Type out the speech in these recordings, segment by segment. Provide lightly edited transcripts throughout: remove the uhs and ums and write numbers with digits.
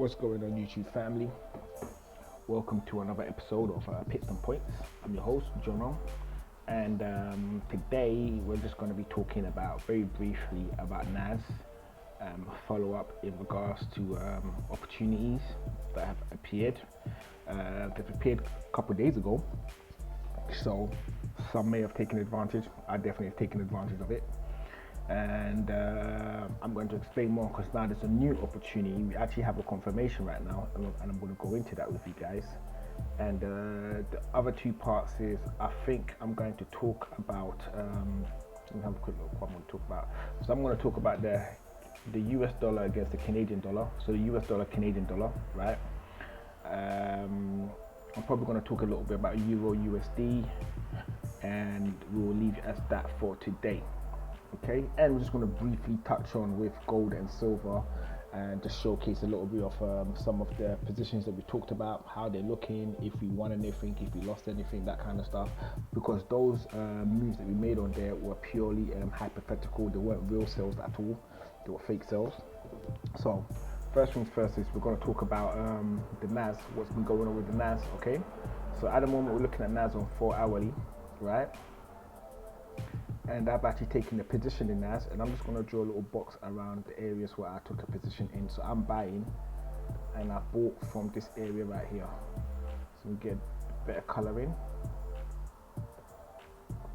What's going on, YouTube family? Welcome to another episode of Pits and Points. I'm your host, Jono, and today we're just going to be talking about very briefly about NAS, follow up in regards to opportunities that have appeared. They've appeared a couple of days ago, so some may have taken advantage. I definitely have taken advantage of it. And I'm going to explain more because now there's a new opportunity. We actually have a confirmation right now, and I'm going to go into that with you guys. And the other two parts is I think I'm going to talk about. Let me have a quick look what I'm going to talk about. So I'm going to talk about the US dollar against the Canadian dollar. So the US dollar, Canadian dollar, right? I'm probably going to talk a little bit about Euro USD, and we'll leave it as that for today. Okay, and we're just going to briefly touch on with gold and silver and just showcase a little bit of some of the positions that we talked about, how they're looking, if we won anything, if we lost anything, that kind of stuff, because those moves that we made on there were purely hypothetical. They weren't real sales at all, they were fake sales. So first things first is we're going to talk about the NAS, what's been going on with the NAS. Okay, so at the moment we're looking at NAS on 4 hourly, right? And I've actually taken a position in NAS, and I'm just going to draw a little box around the areas where I took a position in. So I'm buying, and I bought from this area right here, so we get better coloring.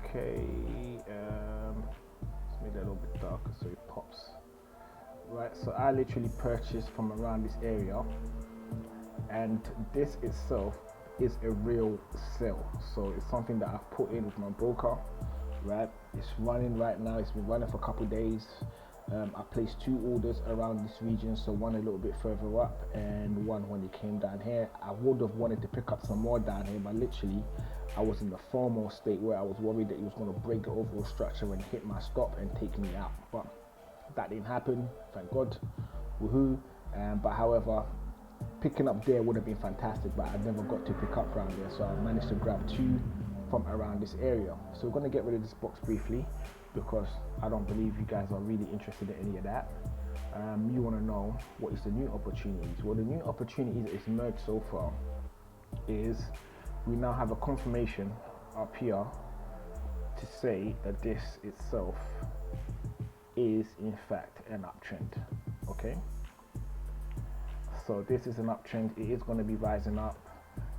Okay, let's make that a little bit darker so it pops. Right, so I literally purchased from around this area, and this itself is a real sale. So it's something that I've put in with my broker. Right, it's running right now. It's been running for a couple of days. I placed 2 orders around this region, so one a little bit further up and one when it came down here. I would have wanted to pick up some more down here, but literally I was in the formal state where I was worried that it was going to break the overall structure and hit my stop and take me out, but that didn't happen, thank God. Woohoo. But however, picking up there would have been fantastic, but I never got to pick up around there, so I managed to grab 2 from around this area. So we're going to get rid of this box briefly because I don't believe you guys are really interested in any of that. You want to know what is the new opportunities. Well, the new opportunities that is emerged so far is we now have a confirmation up here to say that this itself is in fact an uptrend. Okay, so this is an uptrend. It is going to be rising up.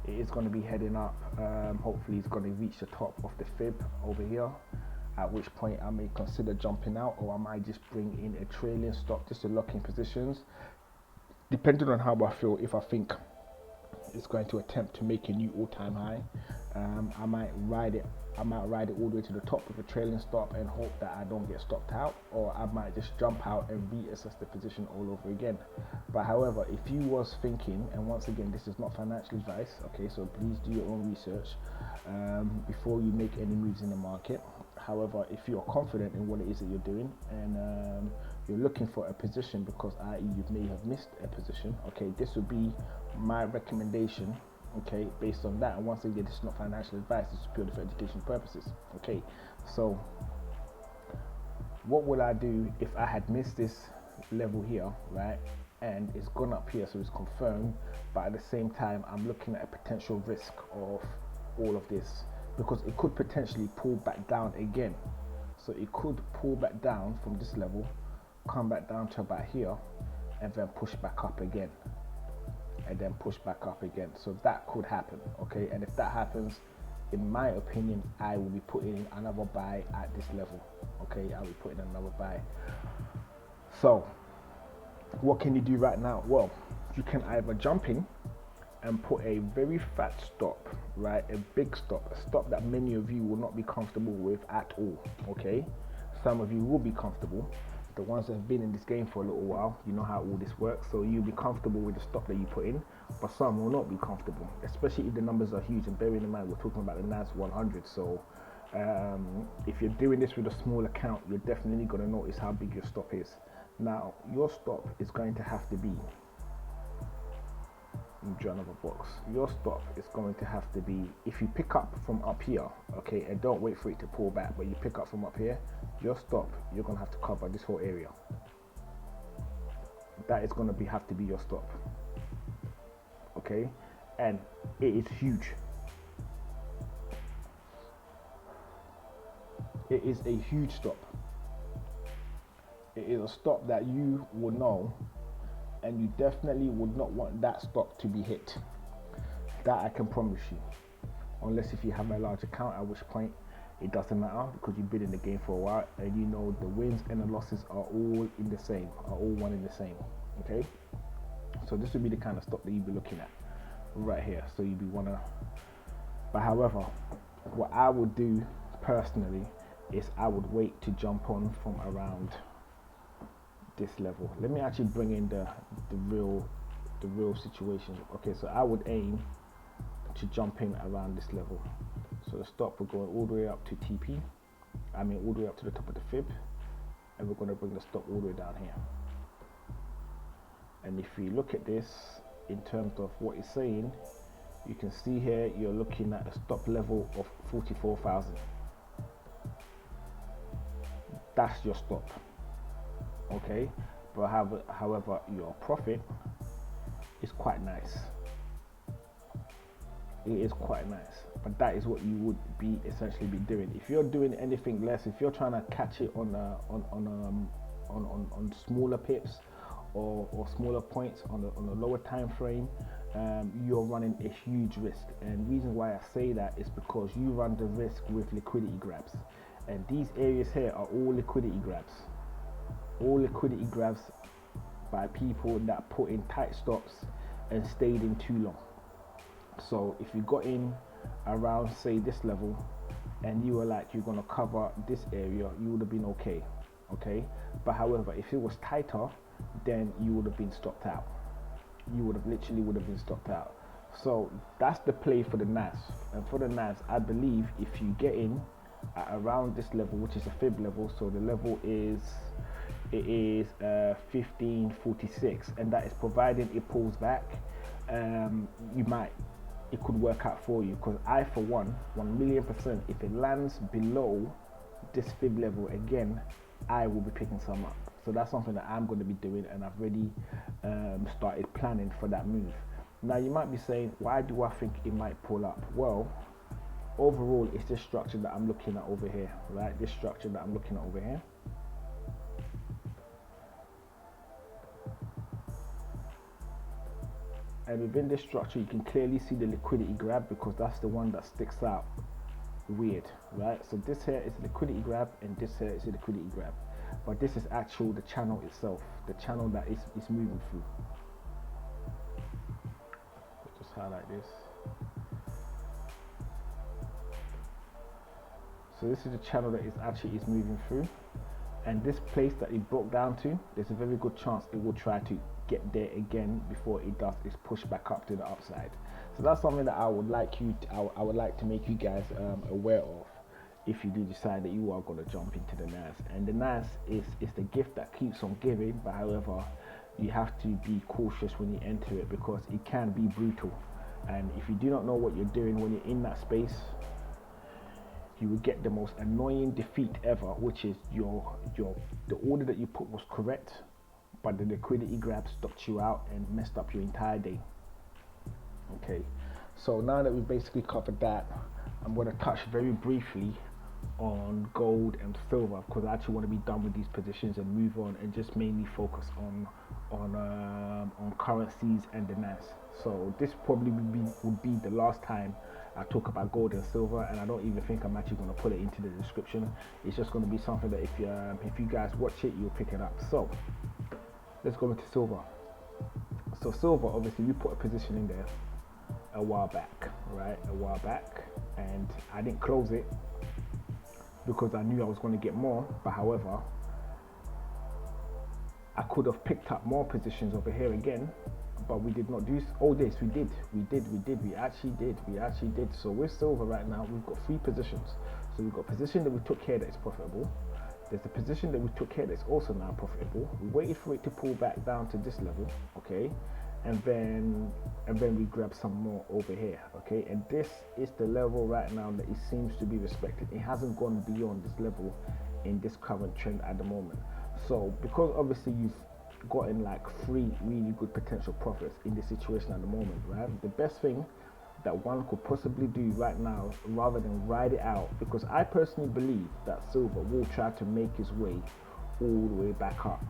It is going to be heading up. Hopefully it's going to reach the top of the fib over here, at which point I may consider jumping out, or I might just bring in a trailing stop just to lock in positions, depending on how I feel. If I think it's going to attempt to make a new all-time high, I might ride it all the way to the top with a trailing stop and hope that I don't get stopped out, or I might just jump out and reassess the position all over again. But however, if you was thinking, and once again this is not financial advice, okay, so please do your own research before you make any moves in the market. However, if you're confident in what it is that you're doing, and you're looking for a position because i.e. you may have missed a position, okay, this would be my recommendation, okay, based on that. And once again, this is not financial advice, this is purely for education purposes. Okay, so what would I do if I had missed this level here, right, and it's gone up here, so it's confirmed, but at the same time I'm looking at a potential risk of all of this, because it could potentially pull back down again. So it could pull back down from this level, come back down to about here, and then push back up again, and then push back up again. So that could happen, okay? And if that happens, in my opinion, I will be putting in another buy at this level, okay? I will put in another buy. So what can you do right now? Well, you can either jump in and put a very fat stop, right? A big stop, a stop that many of you will not be comfortable with at all, okay? Some of you will be comfortable. The ones that have been in this game for a little while, you know how all this works, so you'll be comfortable with the stop that you put in, but some will not be comfortable, especially if the numbers are huge. And bearing in mind, we're talking about the NAS100, so if you're doing this with a small account, you're definitely going to notice how big your stop is. Now, your stop is going to have to be, draw another box. Your stop is going to have to be, if you pick up from up here, okay, and don't wait for it to pull back, but you pick up from up here, your stop, you're going to have to cover this whole area. That is going to have to be your stop. okay, and it is huge. It is a huge stop. It is a stop that you would know, and you definitely would not want that stop to be hit. That I can promise you. Unless if you have a large account, at which point it doesn't matter, because you've been in the game for a while and you know the wins and the losses are all in the same, are all one in the same. Okay, so this would be the kind of stop that you'd be looking at right here. So you'd be wanna, but however, what I would do personally is I would wait to jump on from around this level. Let me actually bring in the real situation. Okay, so I would aim to jump in around this level. So the stop, we're going all the way up to TP, I mean all the way up to the top of the fib, and we're going to bring the stop all the way down here. And if you look at this in terms of what it's saying, you can see here you're looking at a stop level of 44,000. That's your stop. Okay, but however your profit is quite nice. It is quite nice, but that is what you would be essentially be doing. If you're doing anything less, if you're trying to catch it on smaller pips or smaller points on a lower time frame, you're running a huge risk. And the reason why I say that is because you run the risk with liquidity grabs, and these areas here are all liquidity grabs. All liquidity grabs by people that put in tight stops and stayed in too long. So if you got in around, say, this level, and you were like, you're going to cover this area, you would have been okay. But however, if it was tighter, then you would have been stopped out. You would have literally been stopped out. So that's the play for the NAS. And for the NAS, I believe if you get in at around this level, which is a fib level, so the level is 1546, and that is providing it pulls back, it could work out for you, because I, for 1,000,000%, if it lands below this fib level again, I will be picking some up. So that's something that I'm going to be doing, and I've already started planning for that move. Now you might be saying, why do I think it might pull up? Well, overall it's this structure that I'm looking at over here, right? This structure that I'm looking at over here. And within this structure, you can clearly see the liquidity grab, because that's the one that sticks out weird, right? So this here is a liquidity grab, and this here is a liquidity grab. But this is actual the channel itself, the channel that is moving through. Let's just highlight this. So this is the channel that is moving through, and this place that it broke down to, there's a very good chance it will try to get there again before it does its push back up to the upside. So that's something that I would like to make you guys aware of if you do decide that you are going to jump into the NAS. And the NAS is the gift that keeps on giving, but however, you have to be cautious when you enter it, because it can be brutal. And if you do not know what you're doing when you're in that space, you will get the most annoying defeat ever, which is the order that you put was correct, but the liquidity grab stopped you out and messed up your entire day. Okay, so now that we've basically covered that, I'm going to touch very briefly on gold and silver, because I actually want to be done with these positions and move on and just mainly focus on currencies and the NAS. So this probably would be the last time I talk about gold and silver, and I don't even think I'm actually going to put it into the description. It's just going to be something that if you guys watch it, you'll pick it up. So let's go into silver. So silver, obviously we put a position in there a while back, right? And I didn't close it because I knew I was going to get more, but however, I could have picked up more positions over here again, but we did not do all this. We actually did. So with silver right now, we've got 3 positions. So we've got a position that we took here that is profitable. There's a position that we took here that's also now profitable. We waited for it to pull back down to this level, okay, and then we grab some more over here, okay. And this is the level right now that it seems to be respected. It hasn't gone beyond this level in this current trend at the moment. So because obviously you've gotten like 3 really good potential profits in this situation at the moment, right? The best thing that one could possibly do right now, rather than ride it out, because I personally believe that silver will try to make its way all the way back up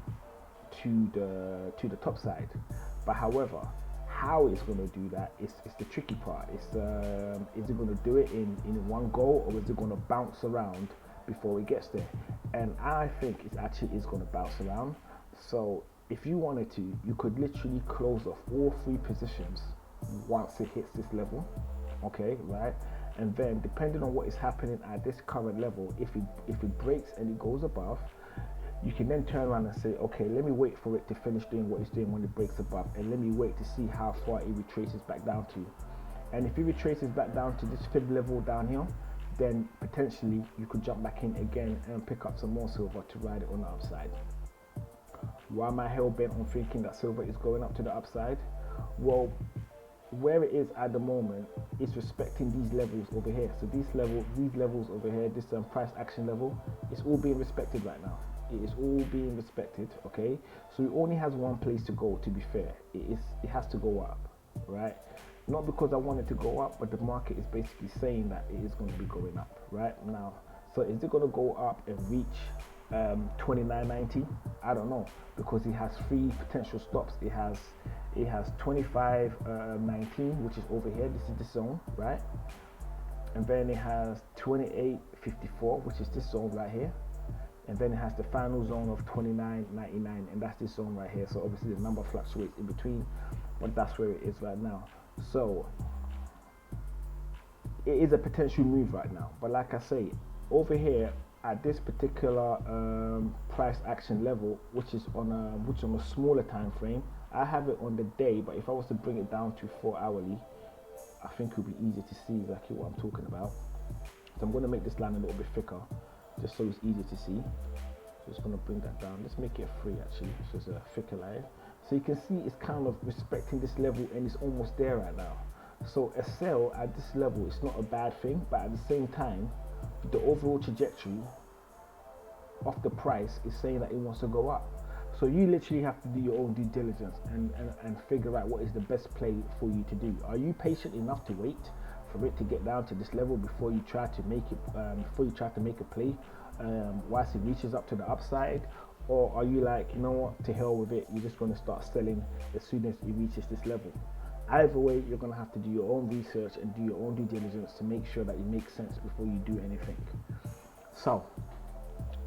to the top side. But however, how it's going to do that is the tricky part. Is it going to do it in one go, or is it going to bounce around before it gets there? And I think it actually is going to bounce around. So if you wanted to, you could literally close off all 3 positions once it hits this level, okay, right? And then depending on what is happening at this current level, if it breaks and it goes above, you can then turn around and say, okay, let me wait for it to finish doing what it's doing when it breaks above, and let me wait to see how far it retraces back down to. And if it retraces back down to this fib level down here, then potentially you could jump back in again and pick up some more silver to ride it on the upside. Why am I hell bent on thinking that silver is going up to the upside? Well, where it is at the moment is respecting these levels over here. So these levels over here, this price action level, it's all being respected right now. It is all being respected, okay? So it only has one place to go, to be fair. It has to go up, right? Not because I want it to go up, but the market is basically saying that it is going to be going up right now. So is it going to go up and reach 29.90? I don't know, because it has 3 potential stops. It has 25.19, which is over here. This is the zone, right? And then it has 28.54, which is this zone right here. And then it has the final zone of 29.99, and that's this zone right here. So obviously the number fluctuates in between, but that's where it is right now. So it is a potential move right now, but like I say, over here at this particular price action level, which is on a smaller time frame, I have it on the day, but if I was to bring it down to 4 hourly, I think it would be easier to see exactly what I'm talking about. So I'm going to make this line a little bit thicker, just so it's easier to see. Just going to bring that down. Let's make it a 3 actually, so it's a thicker line. So you can see it's kind of respecting this level, and it's almost there right now. So a sell at this level is not a bad thing, but at the same time, the overall trajectory of the price is saying that it wants to go up. So you literally have to do your own due diligence and figure out what is the best play for you to do. Are you patient enough to wait for it to get down to this level before you try to make it make a play once it reaches up to the upside? Or are you like, you know what, to hell with it, you're just going to start selling as soon as it reaches this level? Either way, you're going to have to do your own research and do your own due diligence to make sure that it makes sense before you do anything. So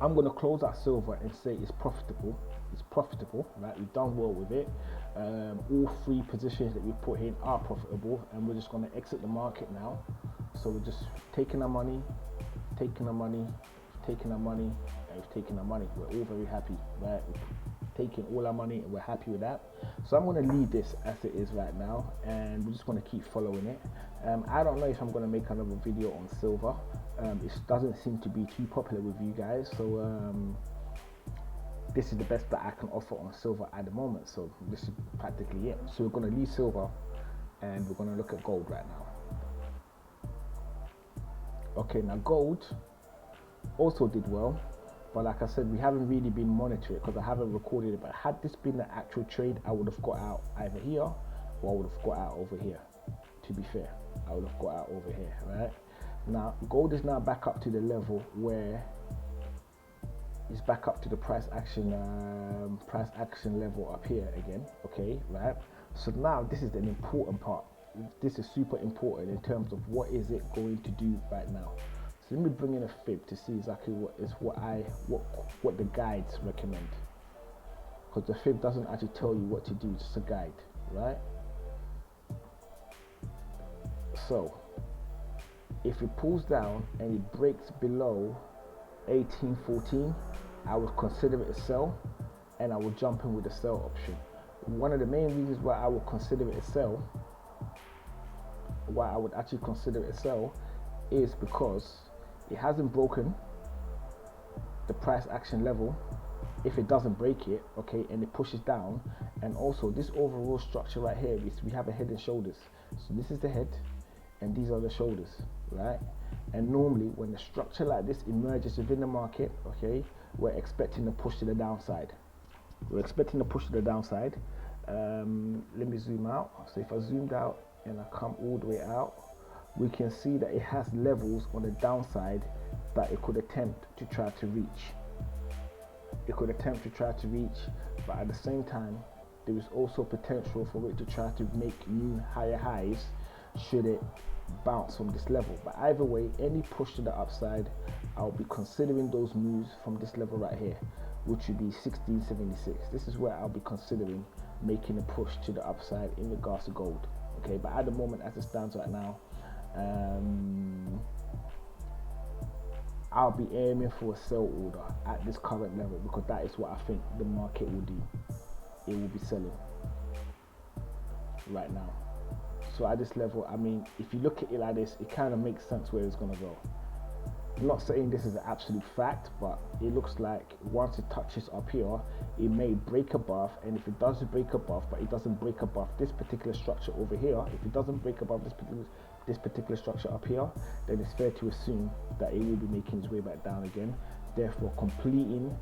I'm going to close out silver and say it's profitable. It's profitable, right? We've done well with it. All 3 positions that we put in are profitable, and we're just going to exit the market now. So we're just taking our money, taking our money, taking our money, and we've taken our money. We're all very happy, right? We're taking all our money and we're happy with that. So I'm going to leave this as it is right now, and we're just going to keep following it. I don't know if I'm going to make another video on silver. It doesn't seem to be too popular with you guys, so this is the best that I can offer on silver at the moment. So this is practically it. So we're going to leave silver and we're going to look at gold right now. Okay, now gold also did well, but like I said, we haven't really been monitoring it because I haven't recorded it. But had this been the actual trade, I would have got out either here or I would have got out over here. To be fair, I would have got out over here, right? Now gold is now back up to the level where it's back up to the price action level up here again. Okay, right? So now this is an important part. This is super important in terms of what is it going to do right now. So let me bring in a fib to see exactly what the guides recommend, because the fib doesn't actually tell you what to do, it's just a guide, right? So if it pulls down and it breaks below 1814, I would consider it a sell, and I will jump in with the sell option. One of the main reasons why I would consider it a sell, why I would actually consider it a sell, is because it hasn't broken the price action level. If it doesn't break it, okay, and it pushes down, and also this overall structure right here is we have a head and shoulders. So this is the head and these are the shoulders, right? And normally when a structure like this emerges within the market, okay, we're expecting a push to the downside. We're expecting a push to the downside. Let me zoom out. So if I zoomed out and I come all the way out, we can see that it has levels on the downside that it could attempt to try to reach. But at the same time, there is also potential for it to try to make new higher highs should it bounce from this level. But either way, any push to the upside, I'll be considering those moves from this level right here, which would be 1676. This is where I'll be considering making a push to the upside in regards to gold. Okay, but at the moment, as it stands right now, I'll be aiming for a sell order at this current level, because that is what I think the market will do. It will be selling right now. So at this level, I mean, if you look at it like this, it kind of makes sense where it's going to go. I'm not saying this is an absolute fact, but it looks like once it touches up here, it may break above, and if it does break above, but it doesn't break above this particular structure over here, if it doesn't break above this particular structure up here, then it's fair to assume that it will be making its way back down again, therefore completing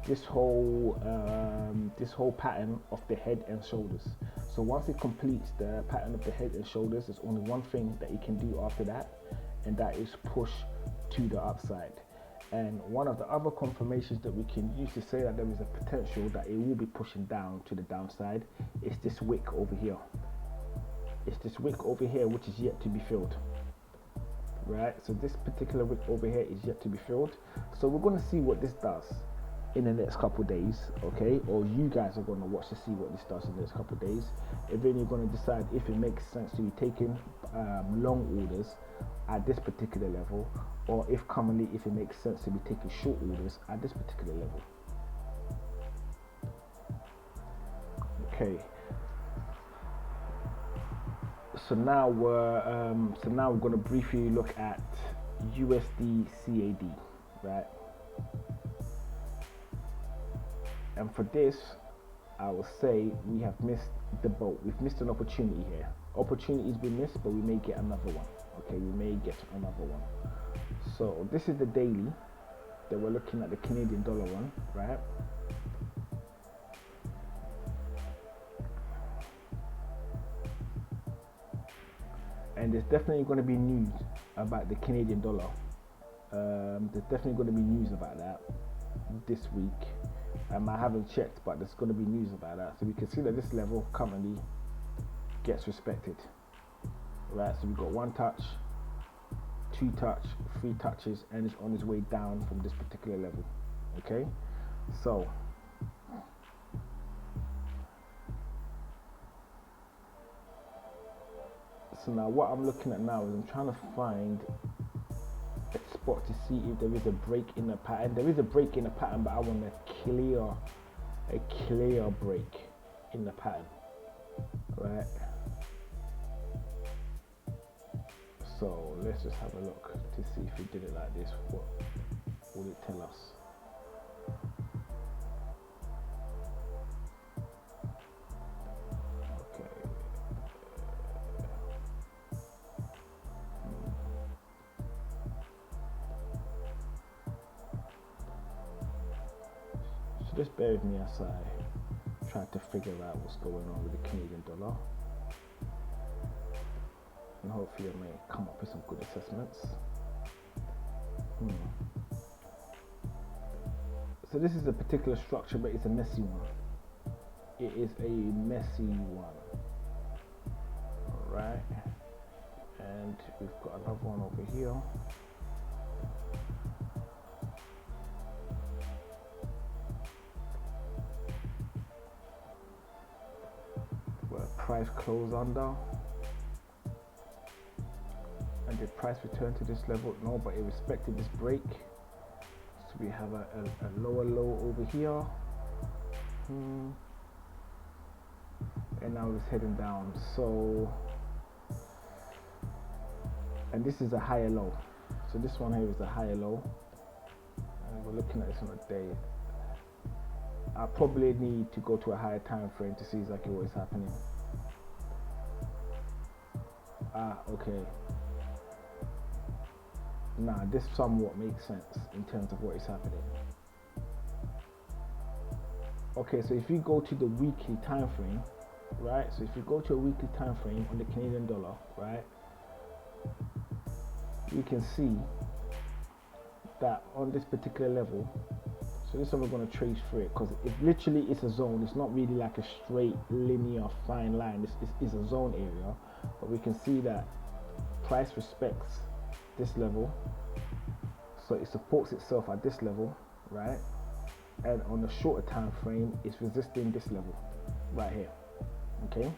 this whole pattern of the head and shoulders. So once it completes the pattern of the head and shoulders, there's only one thing that it can do after that, and that is push to the upside. And one of the other confirmations that we can use to say that there is a potential that it will be pushing down to the downside is this wick over here. It's this wick over here which is yet to be filled. Right, so this particular wick over here is yet to be filled. So we're going to see what this does in the next couple of days, okay? Or you guys are going to watch to see what this does in the next couple of days. And then you're going to decide if it makes sense to be taking long orders at this particular level, or if currently if it makes sense to be taking short orders at this particular level. Okay. So now we're going to briefly look at USDCAD, right? And for this, I will say we have missed the boat. We've missed an opportunity here. Opportunities been missed, but we may get another one. Okay, we may get another one. So this is the daily that we're looking at, the Canadian dollar one, right? And there's definitely going to be news about the Canadian dollar. There's definitely going to be news about that this week. I haven't checked, but there's going to be news about that. So we can see that this level currently gets respected. Right, so we've got 1 touch, 2 touch, 3 touches, and it's on its way down from this particular level. Okay, so now what I'm looking at now is I'm trying to find a spot to see if there is a break in the pattern. There is a break in the pattern, but I want a clear break in the pattern, right? So let's just have a look to see if we did it like this. What will it tell us? So just bear with me as I try to figure out what's going on with the Canadian dollar, and hopefully I may come up with some good assessments. So this is a particular structure, but it's a messy one. It is a messy one. Alright, and we've got another one over here. Price close under, and the price returned to this level. No, but it respected this break. So we have a lower low over here, and now it's heading down. So, and this is a higher low. So this one here is a higher low, and we're looking at this on a day. I probably need to go to a higher time frame to see exactly what is happening. Okay. Nah, this somewhat makes sense in terms of what is happening. Okay, so if you go to the weekly time frame, right? So if you go to a weekly time frame on the Canadian dollar, right? You can see that on this particular level, so this one we're going to trace through it because it literally is a zone. It's not really like a straight linear fine line. It's a zone area, but we can see that price respects this level, so it supports itself at this level, right? And on the shorter time frame, it's resisting this level right here. Okay,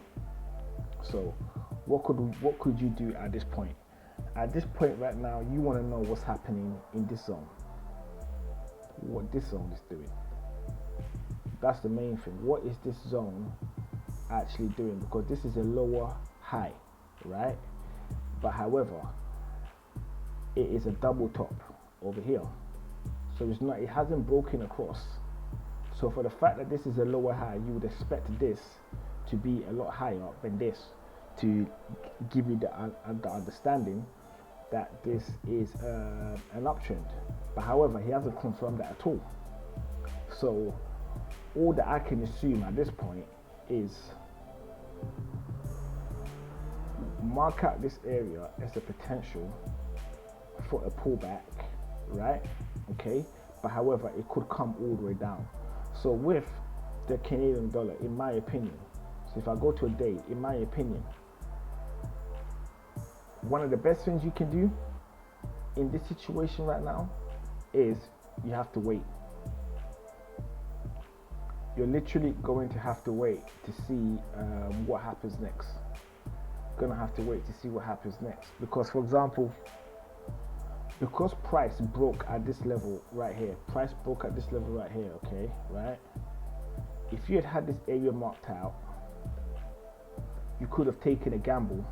so what could you do at this point? At this point right now, you want to know what's happening in this zone, what this zone is doing. That's the main thing. What is this zone actually doing? Because this is a lower high, right? But however, it is a double top over here, so it hasn't broken across. So for the fact that this is a lower high, you would expect this to be a lot higher than this, to give you the understanding that this is an uptrend. But however, he hasn't confirmed that at all. So all that I can assume at this point is mark out this area as a potential for a pullback, right? Okay, but however, it could come all the way down. So with the Canadian dollar, in my opinion, so if I go to a day, in my opinion, one of the best things you can do in this situation right now is you have to wait. You're literally going to have to wait to see what happens next. Gonna have to wait to see what happens next, because for example, because price broke at this level right here, okay, right? If you had this area marked out, you could have taken a gamble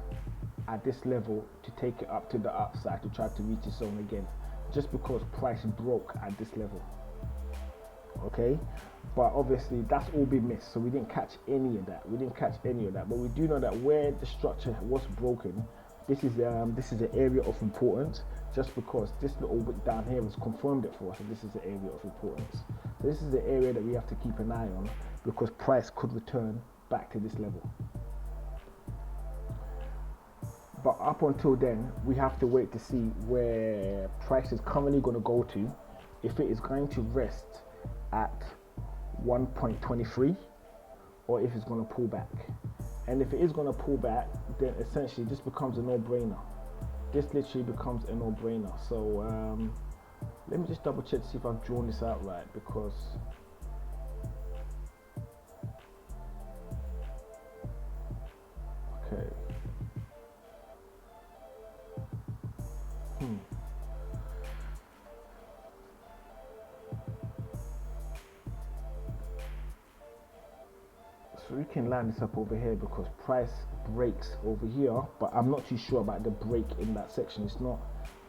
at this level to take it up to the upside to try to reach the zone again, just because price broke at this level. Okay, but obviously that's all been missed, so we didn't catch any of that. But we do know that where the structure was broken, this is an area of importance, just because this little wick down here has confirmed it for us, and this is an area of importance. So this is the area that we have to keep an eye on, because price could return back to this level. But up until then, we have to wait to see where price is currently going to go to, if it is going to rest at 1.23 or if it's going to pull back. And if it is going to pull back, then essentially this becomes a no-brainer. This literally becomes a no-brainer. So let me just double check to see if I've drawn this out right, because okay. So we can line this up over here, because price breaks over here, but I'm not too sure about the break in that section. It's not,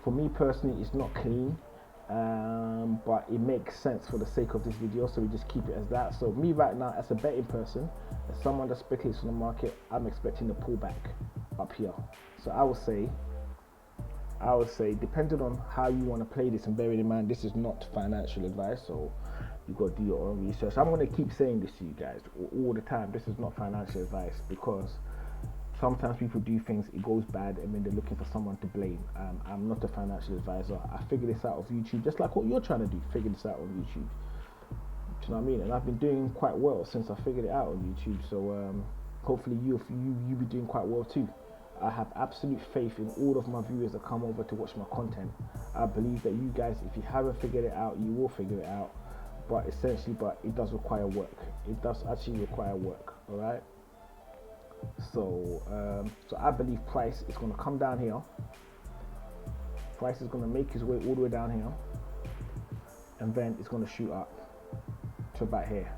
for me personally, it's not clean, but it makes sense for the sake of this video, so we just keep it as that. So me right now, as a betting person, as someone that speculates on the market, I'm expecting a pullback up here. So I would say depending on how you want to play this, and bearing in mind this is not financial advice, so you've got to do your own research. I'm going to keep saying this to you guys all the time. This is not financial advice, because sometimes people do things, it goes bad, and then they're looking for someone to blame. I'm not a financial advisor. I figured this out of YouTube, just like what you're trying to do. Figure this out on YouTube. Do you know what I mean? And I've been doing quite well since I figured it out on YouTube. So hopefully you be doing quite well too. I have absolute faith in all of my viewers that come over to watch my content. I believe that you guys, if you haven't figured it out, you will figure it out. But essentially, it does require work. It does actually require work. All right. So, so I believe price is going to come down here. Price is going to make his way all the way down here, and then it's going to shoot up to about here.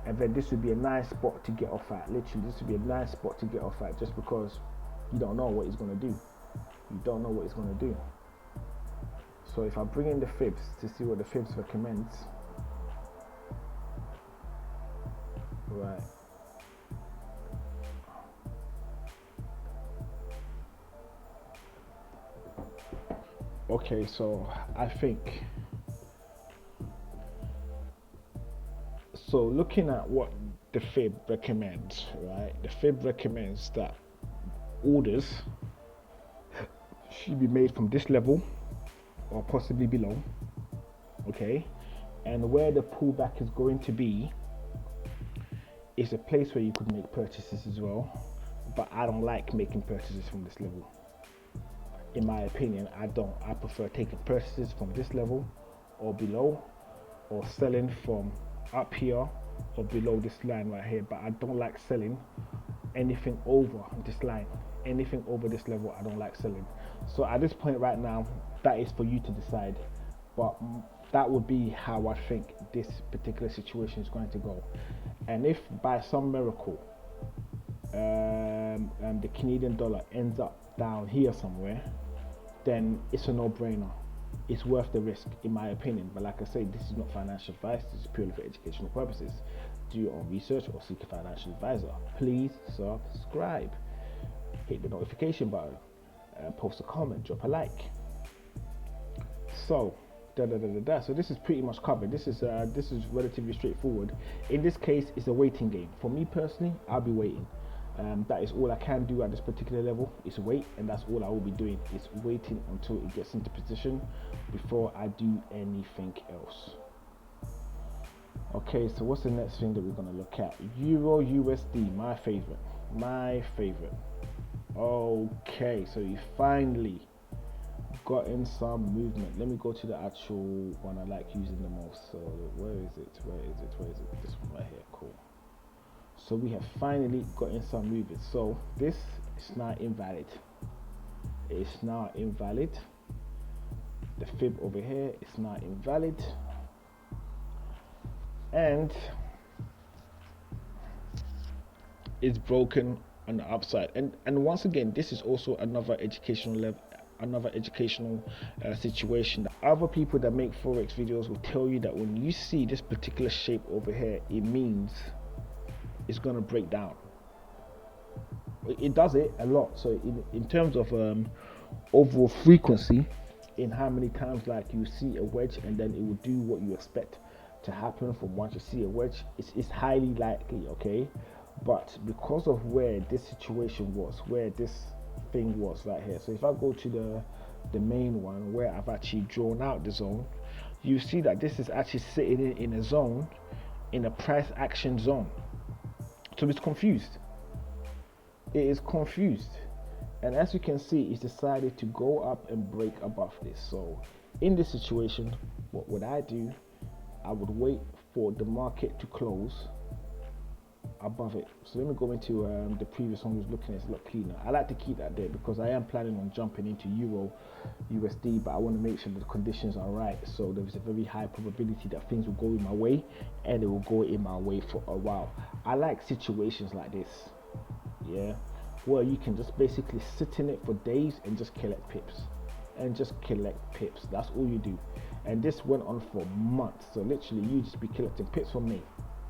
And then this would be a nice spot to get off at. Literally, this would be a nice spot to get off at, just because you don't know what he's going to do. You don't know what he's going to do. So if I bring in the fibs to see what the fibs recommends, right. Okay, so I think So looking at what the fib recommends, right? The fib recommends that orders should be made from this level or possibly below, okay? And where the pullback is going to be is a place where you could make purchases as well, but I don't like making purchases from this level. In my opinion, I prefer taking purchases from this level or below, or selling from up here or below this line right here, but I don't like selling anything over this line. Anything over this level I don't like selling. So at this point right now, that is for you to decide, but that would be how I think this particular situation is going to go. And if by some miracle the Canadian dollar ends up down here somewhere, then it's a no-brainer. It's worth the risk, in my opinion. But like I say, this is not financial advice. This is purely for educational purposes. Do your own research or seek a financial advisor. Please subscribe, hit the notification button, post a comment, drop a like. So so this is pretty much covered. This is relatively straightforward. In this case, it's a waiting game. For me personally, I'll be waiting. That is all I can do at this particular level, is wait, and that's all I will be doing, is waiting until it gets into position before I do anything else. Okay, so what's the next thing that we're going to look at? Euro USD, my favorite. Okay, so you finally got in some movement. Let me go to the actual one I like using the most. So where is it? This one right here. Cool. So we have finally gotten some movement. So this is now invalid. It's now invalid. The fib over here is now invalid. And it's broken on the upside. And once again, this is also another educational level, situation. Other people that make forex videos will tell you that when you see this particular shape over here, it means it's going to break down. It does it a lot. So in terms of overall frequency, in how many times like you see a wedge and then it will do what you expect to happen from once you see a wedge, it's highly likely, okay? But because of where this situation was, where this thing was right here, so if I go to the main one where I've actually drawn out the zone, you see that this is actually sitting in a zone, in a price action zone. So it's confused. It is confused. And as you can see, it's decided to go up and break above this. So in this situation, what would I do? I would wait for the market to close above it. So let me go into the previous one we was looking at. It's a lot cleaner. I like to keep that there because I am planning on jumping into Euro USD, but I want to make sure that the conditions are right. So there's a very high probability that things will go in my way, and it will go in my way for a while. I like situations like this, yeah, where you can just basically sit in it for days and just collect pips. That's all you do. And this went on for months. So literally you just be collecting pips from me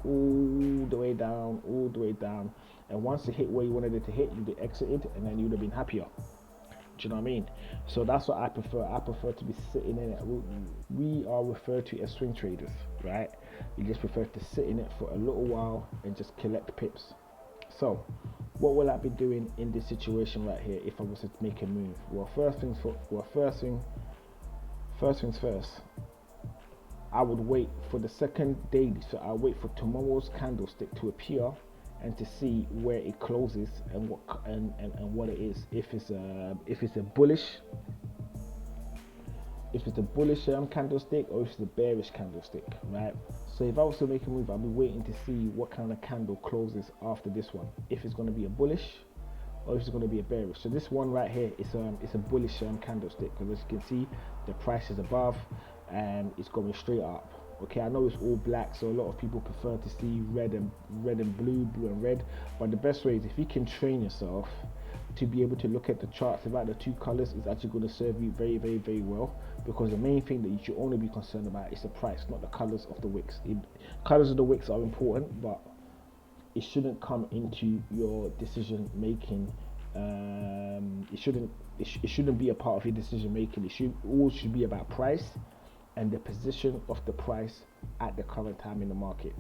all the way down, and once it hit where you wanted it to hit, you'd be exited, and then you'd have been happier. Do you know what I mean? So that's what I prefer. I prefer to be sitting in it. We are referred to as swing traders, right? You just prefer to sit in it for a little while and just collect pips. So what will I be doing in this situation right here if I was to make a move? Well, first things first, I would wait for the second daily. So I'll wait for tomorrow's candlestick to appear and to see where it closes and what it is. If it's a bullish candlestick, or if it's a bearish candlestick, right? So if I was to make a move, I'll be waiting to see what kind of candle closes after this one. If it's going to be a bullish or if it's going to be a bearish. So this one right here is a bullish candlestick, because as you can see, the price is above and it's going straight up. Okay, I know it's all black, so a lot of people prefer to see red and blue and red, but the best way is if you can train yourself to be able to look at the charts about the two colors, is actually going to serve you very, very, very well, because the main thing that you should only be concerned about is the price, not the colors of the wicks. Colors of the wicks are important, but it shouldn't come into your decision making. It shouldn't be a part of your decision making. It should be about price and the position of the price at the current time in the market.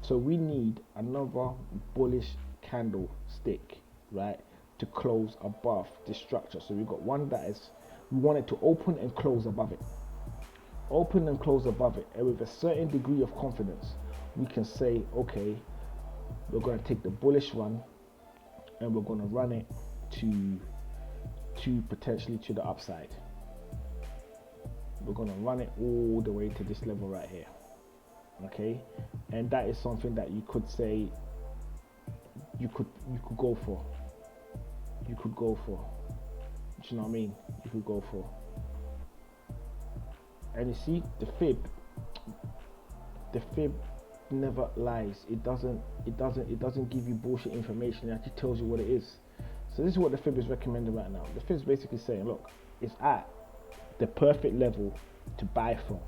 So we need another bullish candlestick, right, to close above this structure. So we've got one that is, we want it to open and close above it. Open and close above it, and with a certain degree of confidence, we can say, okay, we're going to take the bullish one and we're going to run it to potentially to the upside. We're going to run it all the way to this level right here. Okay, and that is something that you could say you could go for. You could go for. Do you know what I mean? You could go for. And you see, the fib never lies. It doesn't give you bullshit information. It actually tells you what it is. So this is what the fib is recommending right now. The fib is basically saying, look, it's at the perfect level to buy from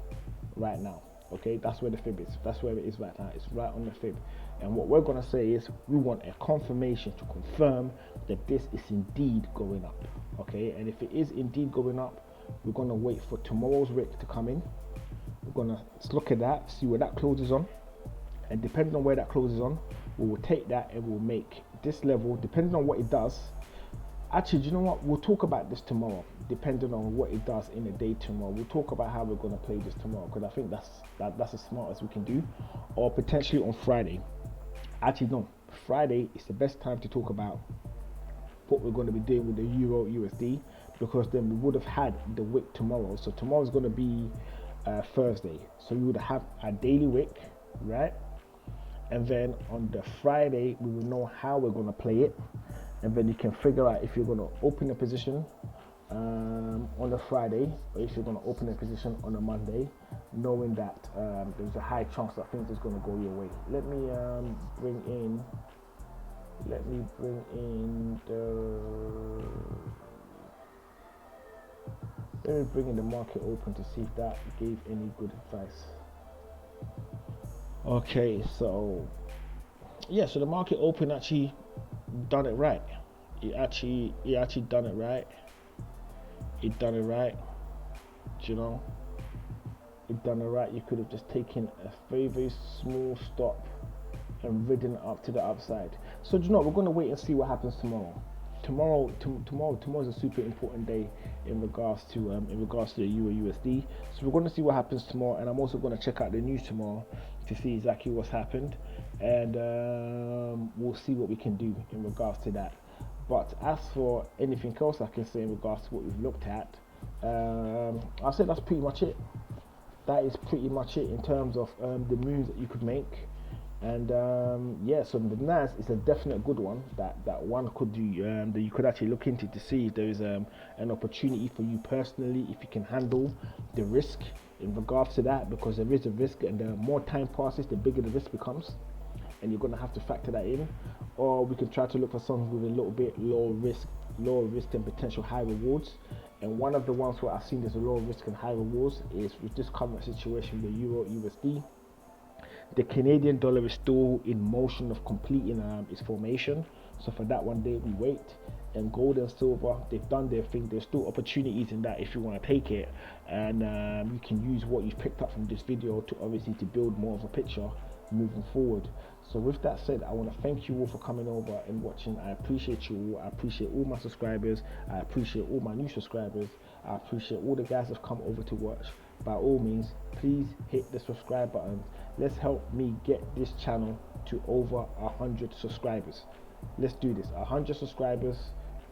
right now. Okay, that's where the fib is. That's where it is right now. It's right on the fib. And what we're gonna say is, we want a confirmation to confirm that this is indeed going up. Okay, and if it is indeed going up, we're gonna wait for tomorrow's wick to come in. We're gonna look at that, see where that closes on, and depending on where that closes on, we will take that and we'll make this level, depending on what it does. Actually, do you know what? We'll talk about this tomorrow, depending on what it does in the day tomorrow. We'll talk about how we're going to play this tomorrow, because I think that's as smart as we can do, or potentially on Friday. Actually, no, Friday is the best time to talk about what we're going to be doing with the Euro USD, because then we would have had the wick tomorrow. So tomorrow's going to be Thursday, so we would have a daily wick, right? And then on the Friday, we will know how we're going to play it. And then you can figure out if you're going to open a position on a Friday, or if you're going to open a position on a Monday, knowing that there's a high chance that things is going to go your way. Let me bring in the market open to see if that gave any good advice. Okay, so yeah, so the market open actually done it right. It actually done it right. It done it right. Do you know? It done it right. You could have just taken a very small stop and ridden it up to the upside. So do you know, we're gonna wait and see what happens tomorrow. Tomorrow's a super important day in regards to the Euro USD. So we're going to see what happens tomorrow, and I'm also going to check out the news tomorrow to see exactly what's happened, and we'll see what we can do in regards to that. But as for anything else I can say in regards to what we've looked at, I'll say that's pretty much it. That is pretty much it in terms of the moves that you could make. And yeah, so the NAS is a definite good one that one could do, that you could actually look into to see if there is an opportunity for you personally, if you can handle the risk in regards to that, because there is a risk, and the more time passes, the bigger the risk becomes, and you're going to have to factor that in. Or we can try to look for something with a little bit lower risk and potential high rewards. And one of the ones where I've seen there's a lower risk and high rewards is with this current situation with Euro USD. The Canadian dollar is still in motion of completing its formation, so for that one day we wait. And gold and silver, they've done their thing. There's still opportunities in that if you want to take it, and you can use what you've picked up from this video to obviously to build more of a picture moving forward. So with that said, I want to thank you all for coming over and watching. I appreciate you all. I appreciate all my subscribers. I appreciate all my new subscribers. I appreciate all the guys that have come over to watch. By all means, please hit the subscribe button. Let's help me get this channel to over 100 subscribers. Let's do this. 100 subscribers.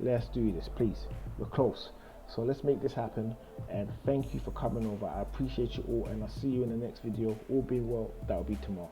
Let's do this, please. We're close. So let's make this happen. And thank you for coming over. I appreciate you all, and I'll see you in the next video. All being well, that'll be tomorrow.